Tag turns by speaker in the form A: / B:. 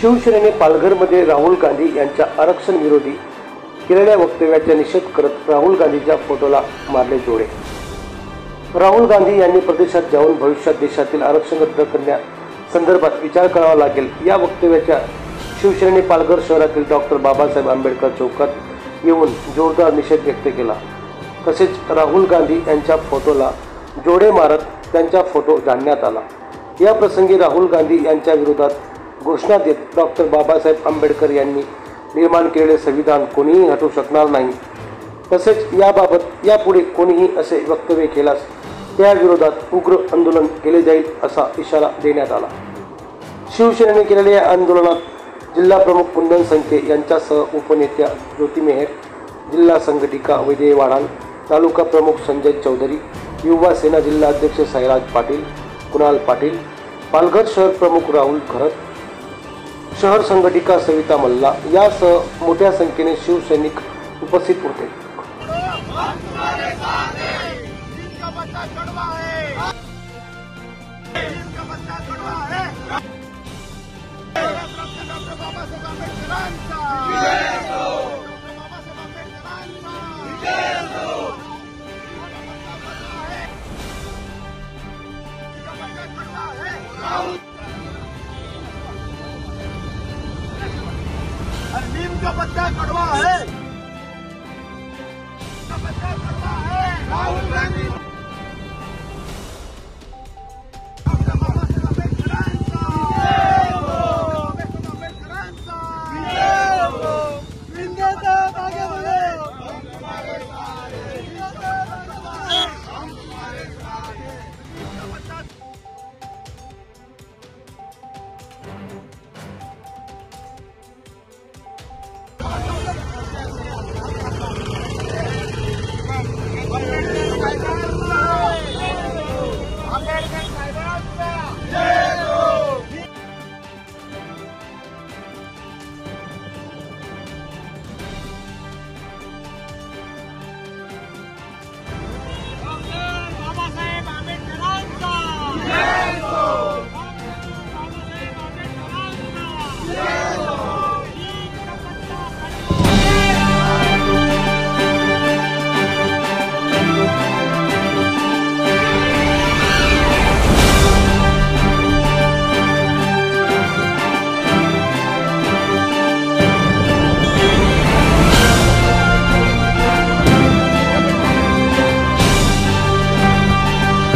A: शिवसेनेने पालघरमध्ये राहुल गांधी यांच्या आरक्षण विरोधी केलेल्या वक्तव्याचा निषेध करत राहुल गांधीच्या फोटोला मारले जोडे। राहुल गांधी यांनी प्रदेशात जाऊन भविष्यात देशातील आरक्षण रद्द करण्यासंदर्भात विचार करावा लागेल या वक्तव्याचा शिवसेनेने पालघर शहरातील डॉक्टर बाबासाहेब आंबेडकर चौकात येऊन जोरदार निषेध व्यक्त केला। तसेच राहुल गांधी यांच्या फोटोला जोडे मारत त्यांचा फोटो जाळण्यात आला। या प्रसंगी राहुल गांधी यांच्या विरोधात घोषणा देत डॉक्टर बाबासाहेब आंबेडकर यांनी निर्माण केलेले संविधान कोणीही हटवू शकणार नाही। तसेच याबाबत यापुढे कोणीही असे वक्तव्य केल्यास त्या विरोधात उग्र आंदोलन केले जाईल असा इशारा देण्यात आला। शिवसेनेने केलेल्या या आंदोलनात जिल्हा प्रमुख कुंदन संके यांच्यासह उपनेत्या ज्योती मेहर, जिल्हा संघटिका वैदेही वाढाल, तालुका प्रमुख संजय चौधरी, युवा सेना जिल्हा अध्यक्ष साईराज पाटील, कुणाल पाटील, पालघर शहर प्रमुख राहुल खरत, शहर संघटिका सविता मल्ला यासह मोठ्या संख्येने शिवसैनिक उपस्थित होते।
B: नीम का पत्ता कड़वा है, राहुल